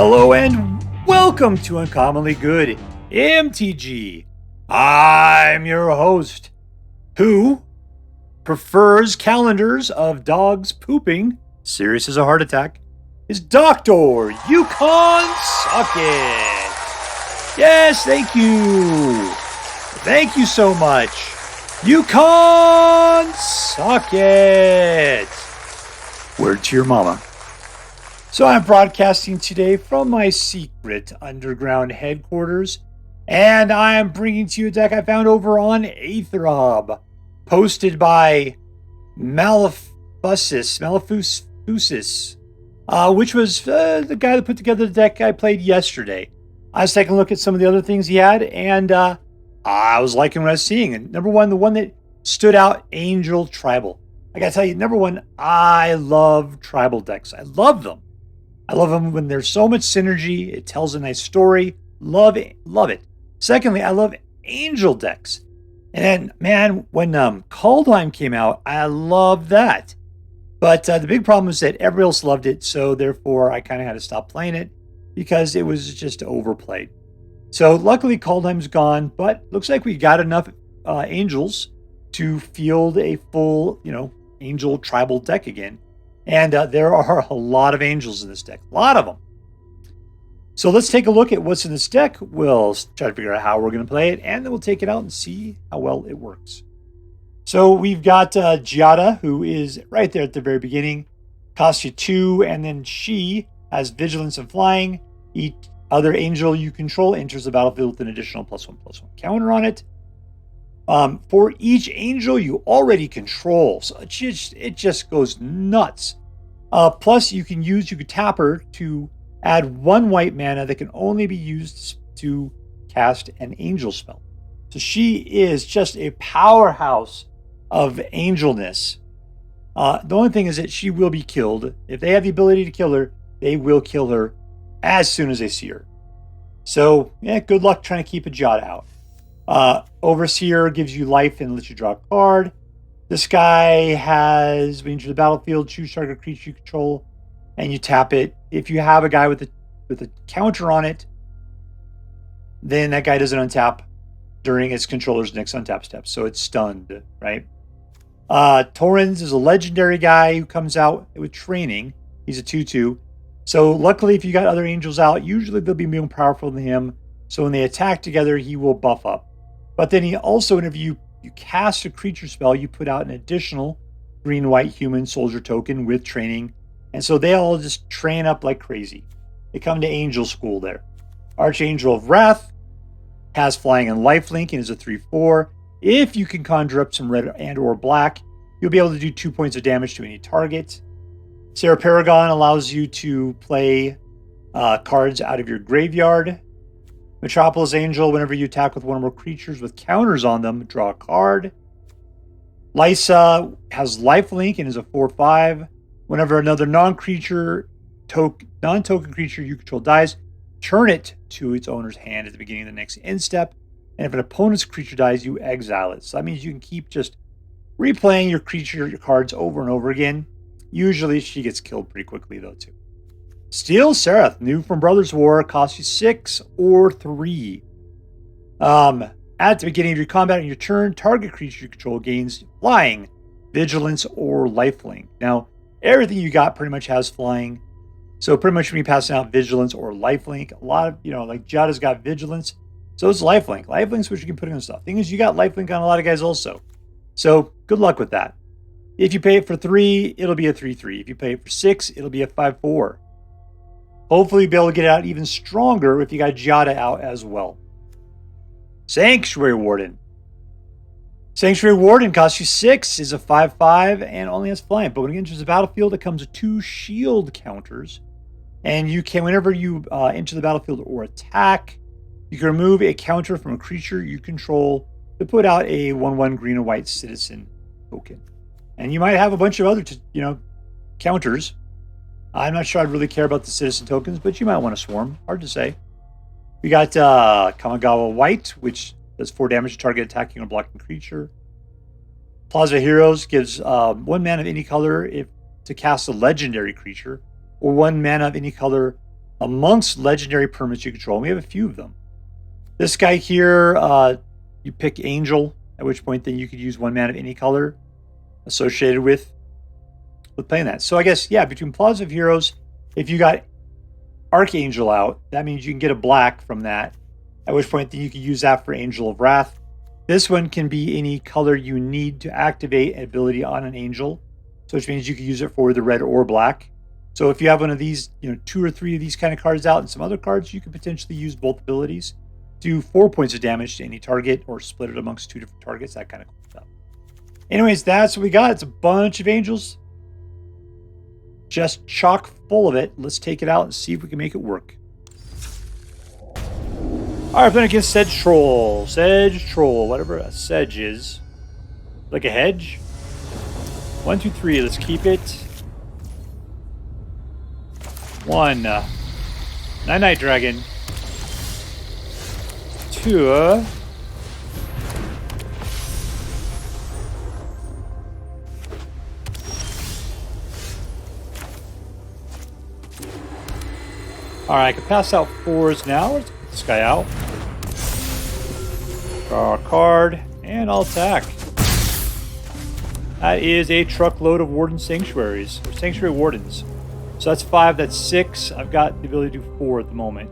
Hello and welcome to Uncommonly Good MTG. I'm your host, who prefers calendars of dogs pooping, serious as a heart attack, is Dr. Yukon Socket. Yes, thank you. Thank you so much. Yukon Socket. Word to your mama. So I'm broadcasting today from my secret underground headquarters, and I am bringing to you a deck I found over on Aetherhub, posted by Malefusis, which was the guy that put together the deck I played yesterday. I was taking a look at some of the other things he had, and I was liking what I was seeing. And number one, the one that stood out, Angel Tribal. I gotta tell you, number one, I love tribal decks. I love them. I love them when there's so much synergy. It tells a nice story. Love it. Love it. Secondly, I love angel decks. And then, man, when Kaldheim came out, I love that. But the big problem is that everybody else loved it. So therefore, I kind of had to stop playing it because it was just overplayed. So luckily, Kaldheim's gone. But looks like we got enough angels to field a full, angel tribal deck again. And there are a lot of angels in this deck. A lot of them. So let's take a look at what's in this deck. We'll try to figure out how we're going to play it. And then we'll take it out and see how well it works. So we've got Giada, who is right there at the very beginning. Costs you 2. And then she has vigilance and flying. Each other angel you control enters the battlefield with an additional +1/+1 counter on it. For each angel you already control. So it just goes nuts. Plus you can tap her to add 1 white mana that can only be used to cast an angel spell. So she is just a powerhouse of angelness. The only thing is that she will be killed. If they have the ability to kill her, they will kill her as soon as they see her. So yeah, good luck trying to keep a Giada out. Overseer gives you life and lets you draw a card. This guy has, when you enter the battlefield, choose target creature you control, and you tap it. If you have a guy with a counter on it, then that guy doesn't untap during its controller's next untap step, so it's stunned, right? Torens is a legendary guy who comes out with training. He's a 2/2. So luckily, if you got other angels out, usually they'll be more powerful than him. So when they attack together, he will buff up. But then he also, whenever you cast a creature spell, you put out an additional green-white human soldier token with training. And so they all just train up like crazy. They come to angel school there. Archangel of Wrath has flying and lifelink and is a 3/4. If you can conjure up some red and or black, you'll be able to do 2 points of damage to any target. Serra Paragon allows you to play cards out of your graveyard. Metropolis Angel, whenever you attack with one or more creatures with counters on them, draw a card. Liesa has lifelink and is a 4/5. Whenever another non-token creature you control dies, turn it to its owner's hand at the beginning of the next end step. And if an opponent's creature dies, you exile it. So that means you can keep just replaying your cards over and over again. Usually she gets killed pretty quickly though too. Steel Seraph, new from Brothers War, costs you 6 or 3. At the beginning of your combat on your turn, target creature you control gains flying, vigilance, or lifelink. Now, everything you got pretty much has flying. So pretty much when you're passing out vigilance or lifelink, a lot of, like Giada's got vigilance, so it's lifelink. Lifelink's what you can put in stuff. Thing is, you got lifelink on a lot of guys also. So good luck with that. If you pay it for 3, it'll be a 3/3. If you pay it for 6, it'll be a 5/4. Hopefully, you'll be able to get it out even stronger if you got Giada out as well. Sanctuary Warden. Sanctuary Warden costs you 6, is a 5/5, and only has flying. But when it enters the battlefield, it comes with 2 shield counters. And you can, whenever you enter the battlefield or attack, you can remove a counter from a creature you control to put out a 1/1 green and white citizen token. And you might have a bunch of other, counters. I'm not sure I'd really care about the citizen tokens, but you might want to swarm. Hard to say. We got Kamigawa White, which does 4 damage to target attacking or blocking creature. Plaza of Heroes gives 1 mana of any color to cast a legendary creature, or 1 mana of any color amongst legendary permanents you control. We have a few of them. This guy here, you pick Angel, at which point then you could use 1 mana of any color associated with playing that. So I guess, yeah, between Plaza of Heroes, if you got Archangel out, that means you can get a black from that, at which point then you can use that for Angel of Wrath. This one can be any color you need to activate an ability on an Angel, so which means you can use it for the red or black. So if you have one of these, 2 or 3 of these kind of cards out and some other cards, you could potentially use both abilities. Do 4 points of damage to any target or split it amongst 2 different targets, that kind of cool stuff. Anyways, that's what we got. It's a bunch of Angels. Just chock full of it. Let's take it out and see if we can make it work. Alright, playing against SedgeTroll. SedgeTroll, whatever a sedge is. Like a hedge? 1, 2, 3, let's keep it. 1. Night Dragon. 2. Alright, I can pass out 4s now. Let's get this guy out. Draw a card, and I'll attack. That is a truckload of Warden Sanctuaries, or Sanctuary Wardens. So that's 5, that's 6. I've got the ability to do 4 at the moment.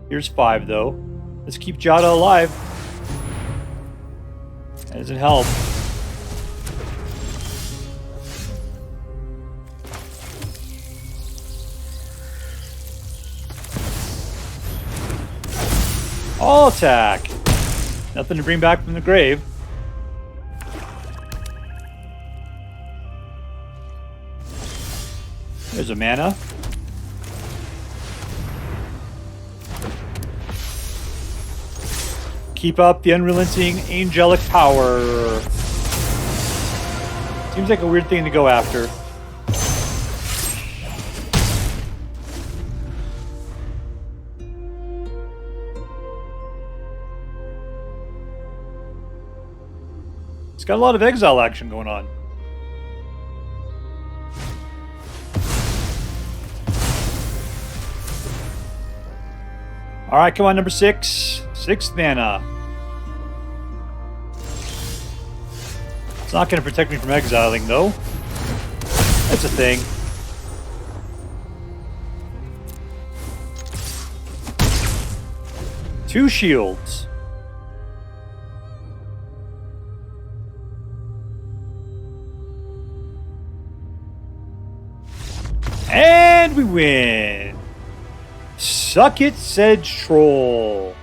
Here's 5, though. Let's keep Giada alive. That doesn't help. All attack. Nothing to bring back from the grave. There's a mana. Keep up the unrelenting angelic power. Seems like a weird thing to go after. It's got a lot of exile action going on. Alright, come on, number 6. 6 mana. It's not going to protect me from exiling, though. That's a thing. Two shields. And we win. Suck it, SedgeTroll.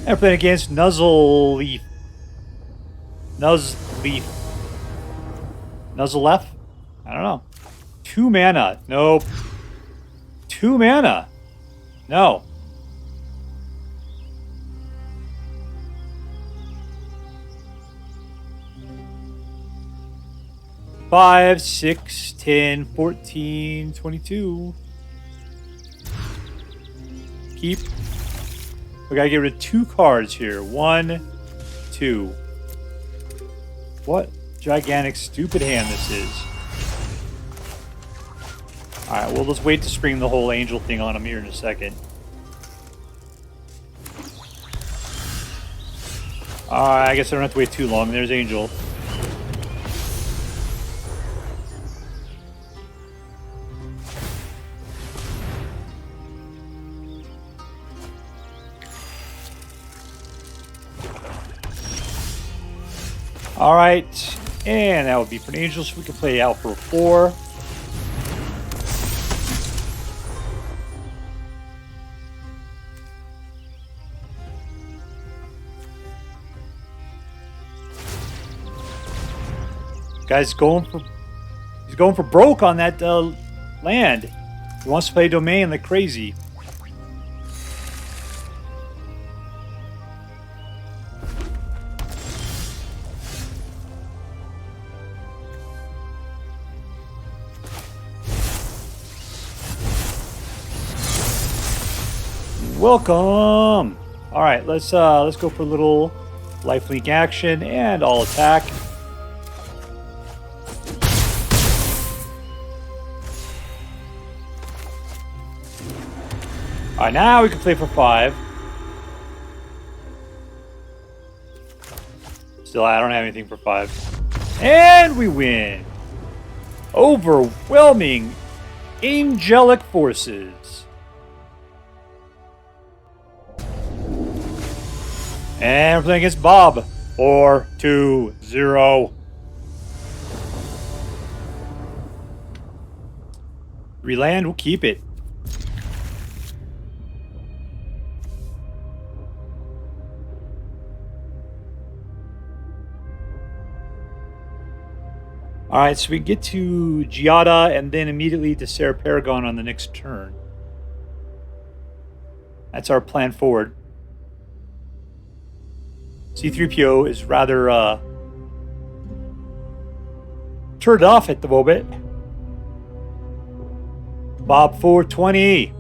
And we're playing against Nuzzleef. Nuzzleef. Nuzzleef? I don't know. 2 mana. Nope. 2 mana. No. Five, 6, 10, 14, 22. Keep. We gotta get rid of 2 cards here. 1, 2. What gigantic stupid hand this is. Alright, well, let's wait to spring the whole angel thing on him here in a second. Alright, I guess I don't have to wait too long. There's Angel. Alright, and that would be for an angel, so we can play out for a 4. Guy's going for broke on that land. He wants to play domain like crazy. Welcome. All right, let's go for a little lifelink action, and I'll attack. Alright, now we can play for 5. Still, I don't have anything for 5. And we win. Overwhelming angelic forces. And we're playing against Bob. 4-2-0. Reland, we'll keep it. Alright, so we get to Giada and then immediately to Serra Paragon on the next turn. That's our plan forward. C3PO is rather turned off at the moment. Bob 420.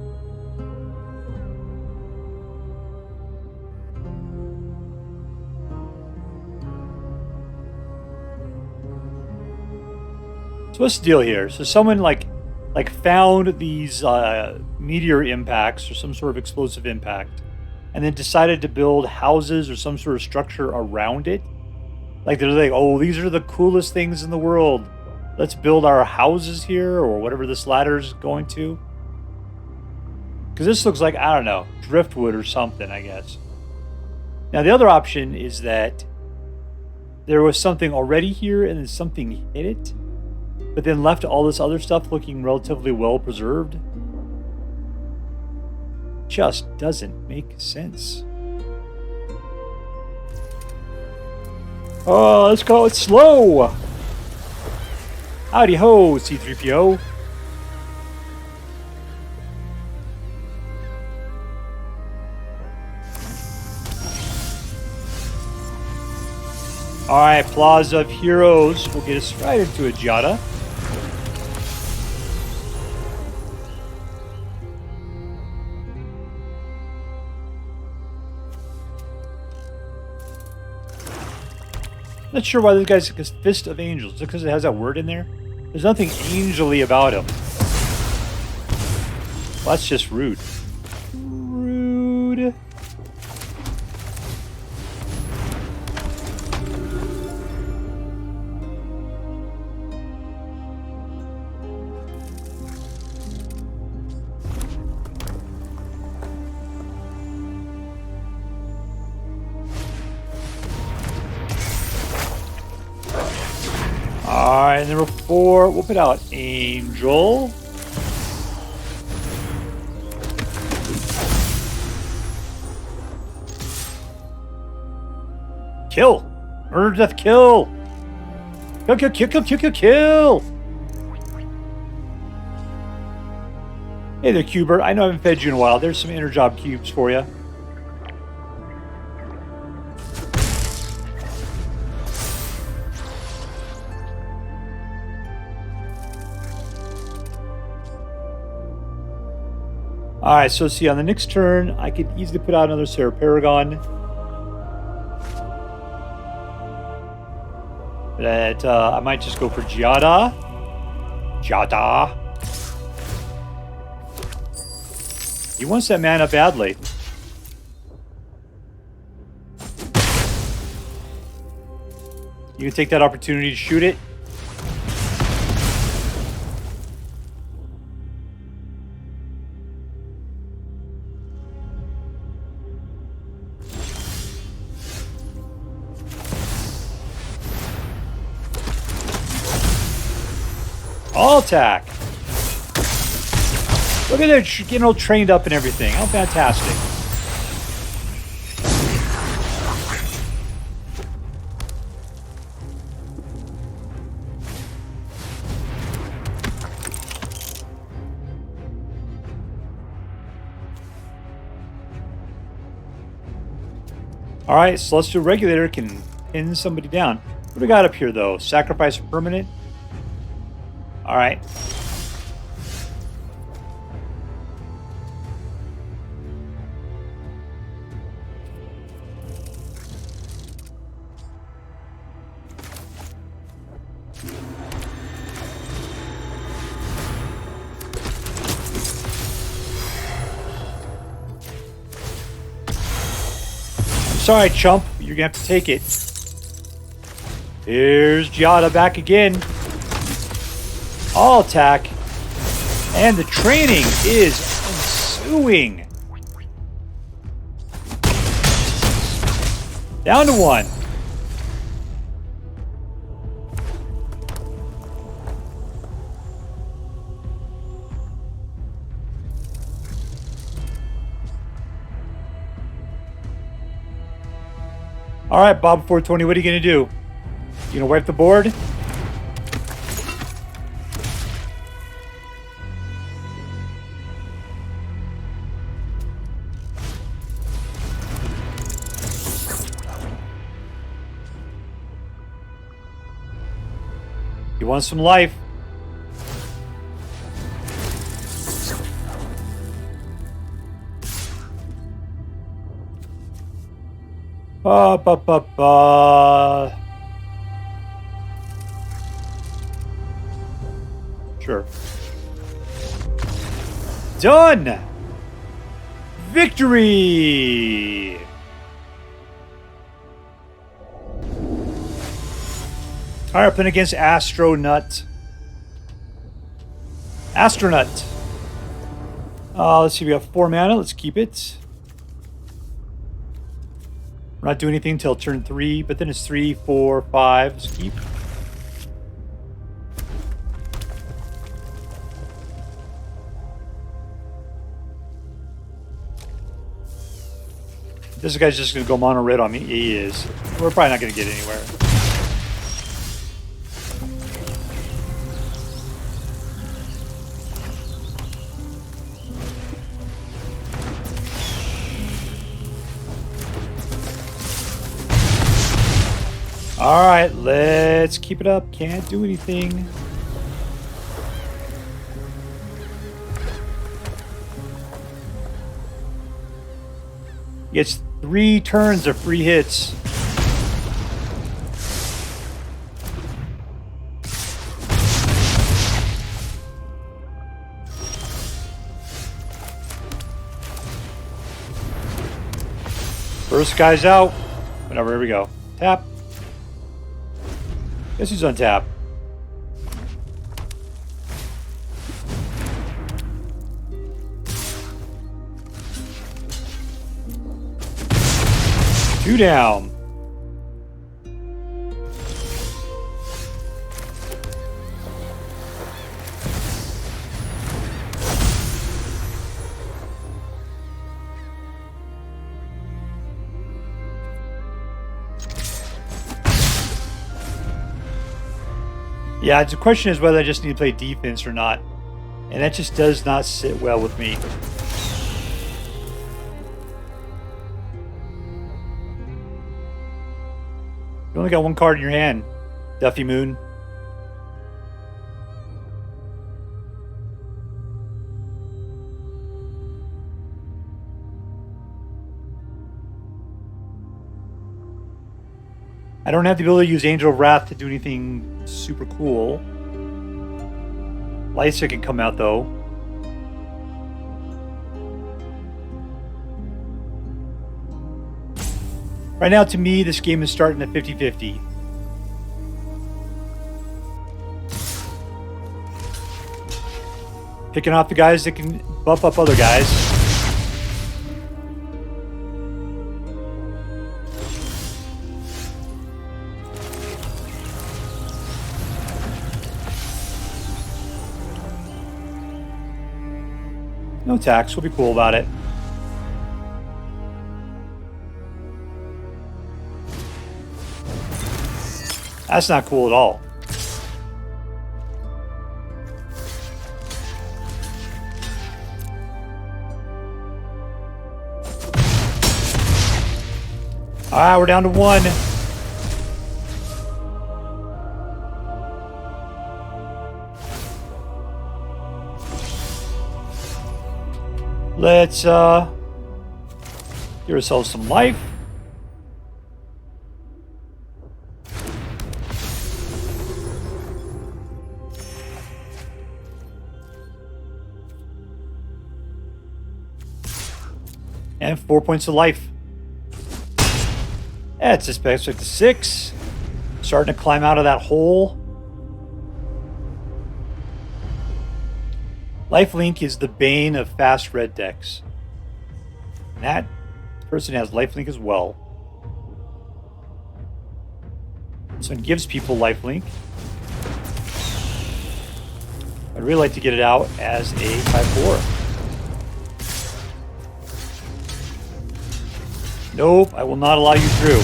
So what's the deal here? So someone like found these meteor impacts or some sort of explosive impact, and then decided to build houses or some sort of structure around it. Like they're like, oh, these are the coolest things in the world. Let's build our houses here or whatever this ladder's going to. Because this looks like, I don't know, driftwood or something, I guess. Now the other option is that there was something already here and then something hit it, but then left all this other stuff looking relatively well preserved. Just doesn't make sense. Oh, let's go. It's slow. Howdy ho, C3PO. Alright, Plaza of Heroes will get us right into a Giada. Not sure why this guy's a Fist of Angels. Is it because it has that word in there? There's nothing angel-y about him. Well, that's just rude. Rude. Alright, number 4, we'll put out Angel. Kill! Murder, death, kill! Kill, kill, kill, kill, kill, kill, kill! Hey there, Cubert. I know I haven't fed you in a while. There's some inner job cubes for you. Alright, so see, on the next turn, I could easily put out another Serra Paragon. But I might just go for Giada. Giada. He wants that mana badly. You can take that opportunity to shoot it. All attack. Look at it, getting all trained up and everything. How fantastic. All right, Celestial Regulator can pin somebody down. What do we got up here, though? Sacrifice a permanent? All right. sorry, chump. You're going to have to take it. Here's Giada back again. All attack. And the training is ensuing. Down to 1. All right, Bob 420, what are you going to do? You going to wipe the board? You want some life? Sure. Done! Victory! Alright, playing against Astronut. Astronut. Let's see, we have 4 mana. Let's keep it. We're not doing anything until turn 3, but then it's 3, 4, 5. Let's keep. This guy's just going to go mono red on me. He is. We're probably not going to get anywhere. Alright, let's keep it up. Can't do anything. Gets 3 turns of free hits. First guy's out. Whatever, here we go. Tap. Guess who's on tap? Two down. Yeah, the question is whether I just need to play defense or not. And that just does not sit well with me. You only got 1 card in your hand, Duffy Moon. I don't have the ability to use Angel of Wrath to do anything super cool. Liesa can come out though. Right now, to me, this game is starting at 50-50. Picking off the guys that can buff up other guys. No tax, we'll be cool about it. That's not cool at all. Alright, we're down to 1. Let's give ourselves some life. And 4 points of life. That's just back to 6. Starting to climb out of that hole. Lifelink is the bane of fast red decks. And that person has lifelink as well. So it gives people lifelink. I'd really like to get it out as a 5/4. Nope, I will not allow you through.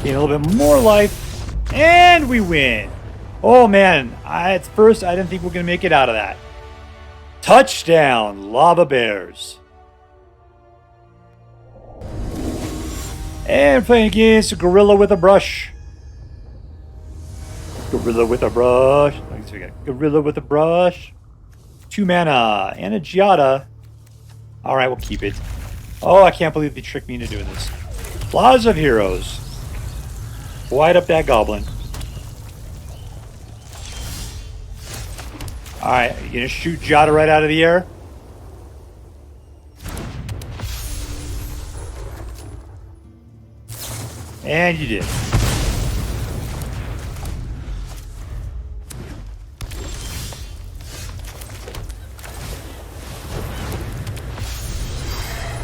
Gain a little bit more life, and we win. Oh man, at first I didn't think we were going to make it out of that. Touchdown, Lava Bears. And playing against GorillaWithABrush. GorillaWithABrush. So we got GorillaWithABrush. 2 mana and a Giada. Alright, we'll keep it. Oh, I can't believe they tricked me into doing this. Plaza of Heroes. Wide up that goblin. Alright, you gonna shoot Giada right out of the air? And you did.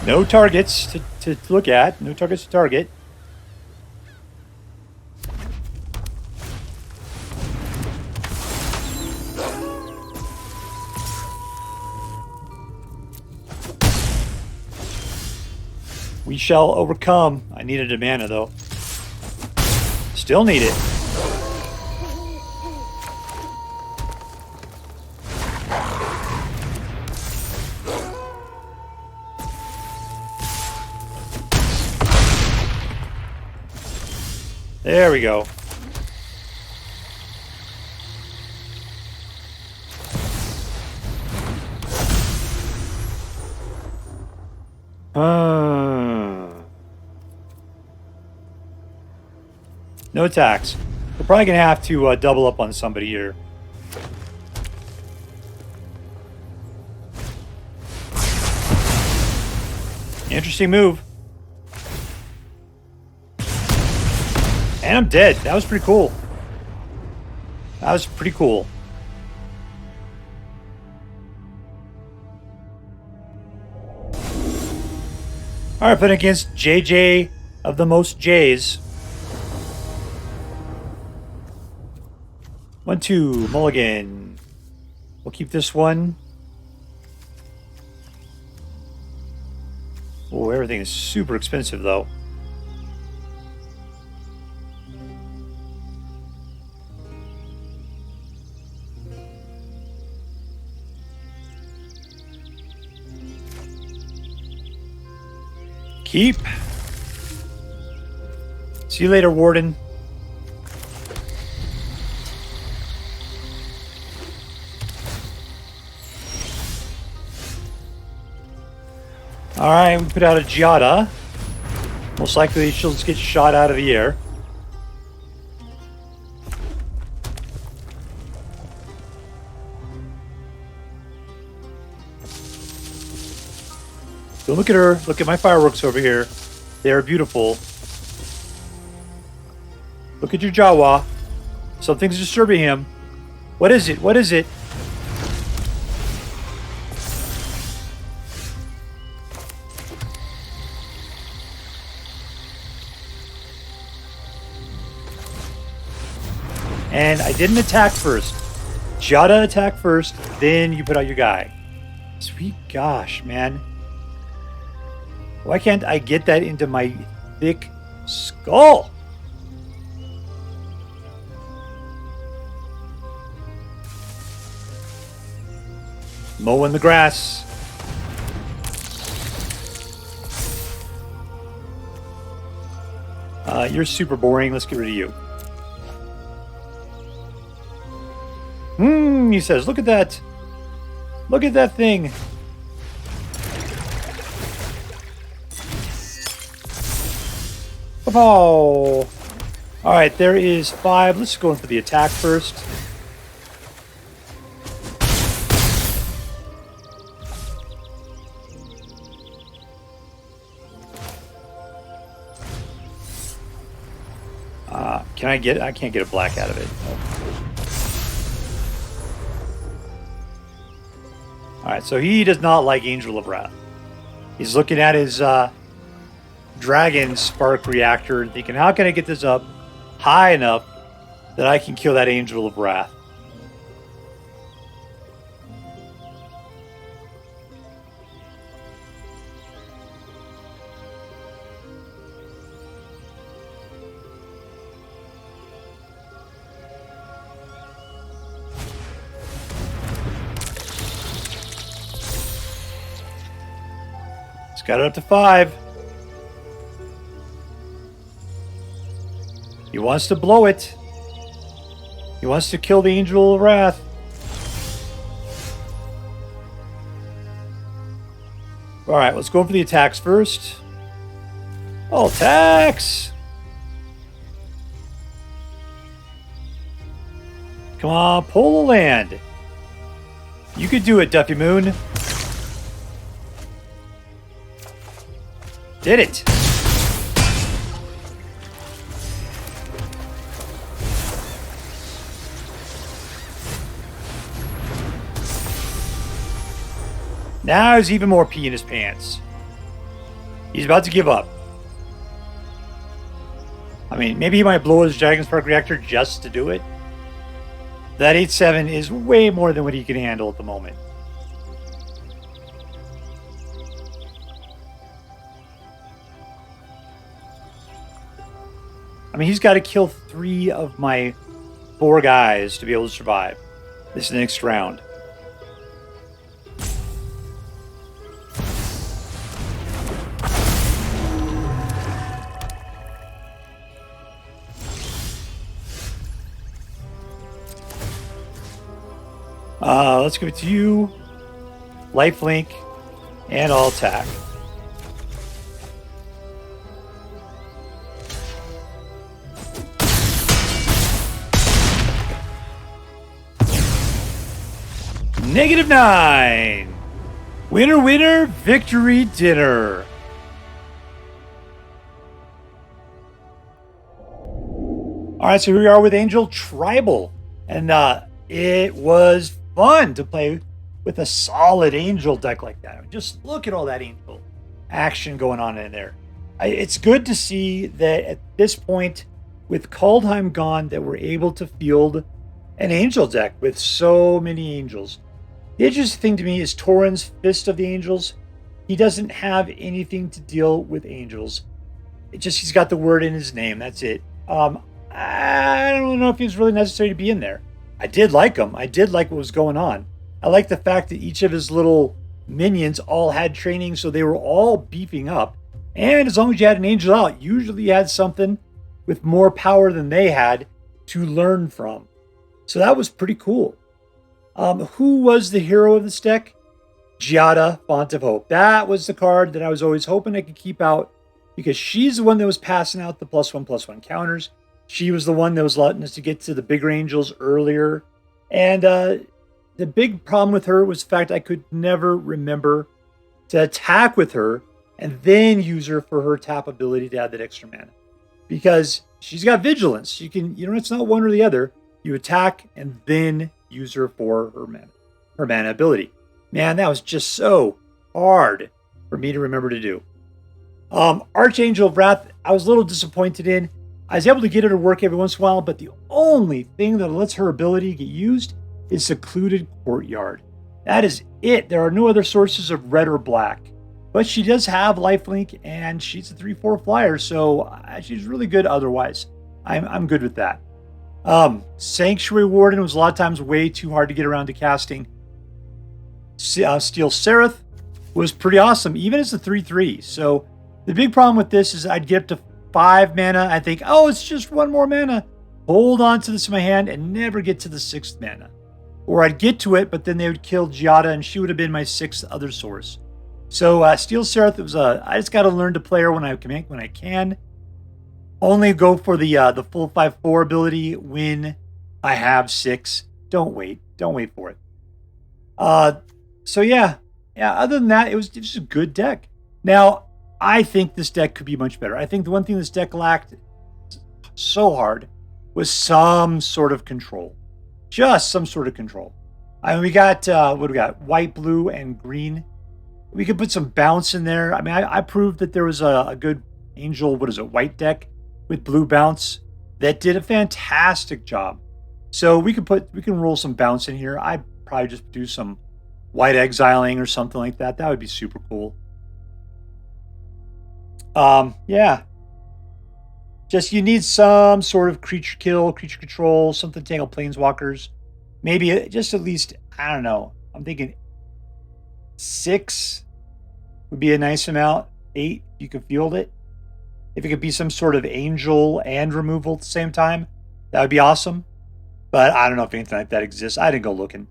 No targets to look at. No targets to target. We shall overcome. I needed a mana though. Still need it. There we go. No attacks. We're probably going to have to double up on somebody here. Interesting move. And I'm dead. That was pretty cool. That was pretty cool. Alright, playing against JJ of the most J's. 1-2, mulligan. We'll keep this one. Oh, everything is super expensive though. Keep. See you later, Warden. Alright, we put out a Giada. Most likely she'll just get shot out of the air. So look at her. Look at my fireworks over here. They are beautiful. Look at your Jawa. Something's disturbing him. What is it? What is it? And I didn't attack first. Giada attack first, then you put out your guy. Sweet gosh, man. Why can't I get that into my thick skull? Mowing the grass. You're super boring. Let's get rid of you. He says, look at that. Look at that thing. Oh. All right, there is 5. Let's go in for the attack first. Can I get? I can't get a black out of it. All right, so he does not like Angel of Wrath. He's looking at his Dragon Spark Reactor and thinking, how can I get this up high enough that I can kill that Angel of Wrath? Got it up to 5. He wants to blow it. He wants to kill the Angel of Wrath. Alright, let's go for the attacks first. All attacks! Come on, pull the land. You could do it, Duffy Moon. Did it! Now he's even more pee in his pants. He's about to give up. I mean, maybe he might blow his Dragon Spark Reactor just to do it. That 8/7 is way more than what he can handle at the moment. I mean, he's got to kill 3 of my 4 guys to be able to survive this next round. Let's give it to you. Lifelink, and I'll attack. -9. Winner, winner, victory dinner. All right, so here we are with Angel Tribal. And it was fun to play with a solid Angel deck like that. Just look at all that Angel action going on in there. It's good to see that at this point, with Kaldheim gone, that we're able to field an Angel deck with so many Angels. The interesting thing to me is Torens, Fist of the Angels. He doesn't have anything to deal with Angels. He's got the word in his name. That's it. I don't know if he was really necessary to be in there. I did like him. I did like what was going on. I like the fact that each of his little minions all had training, so they were all beefing up. And as long as you had an Angel out, usually you had something with more power than they had to learn from. So that was pretty cool. Who was the hero of this deck? Giada, Font of Hope. That was the card that I was always hoping I could keep out because she's the one that was passing out the +1/+1 counters. She was the one that was letting us to get to the bigger Angels earlier. And the big problem with her was the fact I could never remember to attack with her and then use her for her tap ability to add that extra mana. Because she's got vigilance. It's not one or the other. You attack and then use her for her mana ability. Man, that was just so hard for me to remember to do. Archangel of Wrath, I was a little disappointed in. I was able to get her to work every once in a while, but the only thing that lets her ability get used is Secluded Courtyard. That is it. There are no other sources of red or black. But she does have lifelink, and she's a 3/4 flyer, so she's really good otherwise. I'm good with that. Sanctuary Warden was a lot of times way too hard to get around to casting. Steel Seraph was pretty awesome, even as a 3/3. So the big problem with this is I'd get up to 5 mana. I think, oh, it's just 1 more mana. Hold on to this in my hand and never get to the 6th mana. Or I'd get to it, but then they would kill Giada, and she would have been my 6th other source. So Steel Seraph, I just got to learn to play her when I can. Only go for the full 5/4 ability when I have 6. Don't wait. Don't wait for it. So yeah. Other than that, it was just a good deck. Now, I think this deck could be much better. I think the one thing this deck lacked so hard was some sort of control. Just some sort of control. I mean, we got, what do we got? White, blue, and green. We could put some bounce in there. I mean, I proved that there was a good Angel, white deck with blue bounce that did a fantastic job. So we can roll some bounce in here. I'd probably just do some white exiling or something like that. That would be super cool. Yeah. Just you need some sort of creature kill, creature control, something to tangle planeswalkers. Maybe just at least, I don't know. I'm thinking 6 would be a nice amount. 8, you can field it. If it could be some sort of angel and removal at the same time, that would be awesome. But I don't know if anything like that exists. I didn't go looking.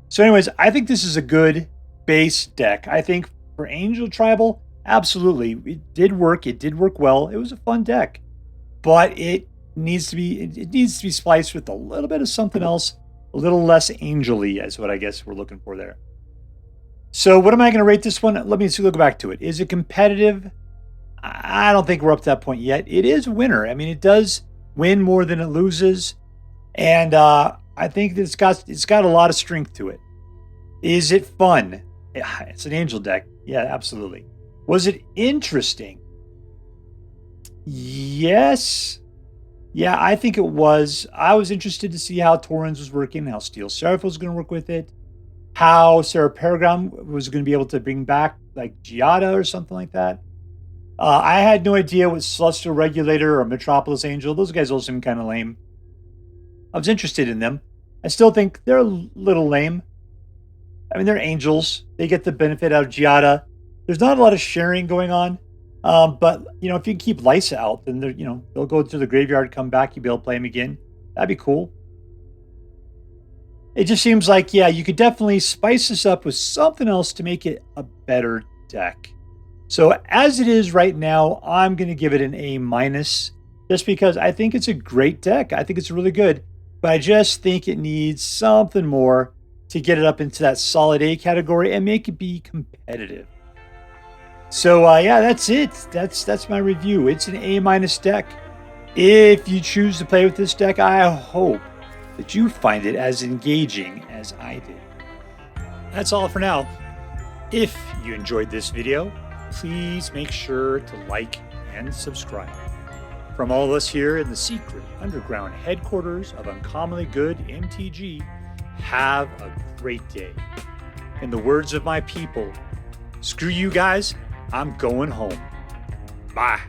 So anyways, I think this is a good base deck. I think for Angel Tribal, absolutely. It did work. It did work well. It was a fun deck. But it needs to be spliced with a little bit of something else, a little less angel-y is what I guess we're looking for there. So what am I going to rate this one? Let me go back to it. Is it competitive? I don't think we're up to that point yet. It is a winner. I mean, it does win more than it loses. And I think that it's got a lot of strength to it. Is it fun? Yeah, it's an angel deck. Yeah, absolutely. Was it interesting? Yes. Yeah, I think it was. I was interested to see how Torens was working, how Steel Seraph was going to work with it, how Serra Paragon was going to be able to bring back like Giada or something like that. I had no idea what Celestial Regulator or Metropolis Angel. Those guys all seem kind of lame. I was interested in them. I still think they're a little lame. I mean, they're angels. They get the benefit out of Giada. There's not a lot of sharing going on. But, you know, if you can keep Liesa out, then they're, you know, they'll go to the graveyard, come back, you'll be able to play them again. That'd be cool. It just seems like, yeah, you could definitely spice this up with something else to make it a better deck. So as it is right now, I'm going to give it an A-, just because I think it's a great deck. I think it's really good, but I just think it needs something more to get it up into that solid A category and make it be competitive. So yeah, that's it. That's my review. It's an A- deck. If you choose to play with this deck, I hope that you find it as engaging as I did. That's all for now. If you enjoyed this video, please make sure to like and subscribe. From all of us here in the secret underground headquarters of Uncommonly Good MTG, have a great day. In the words of my people, screw you guys, I'm going home. Bye.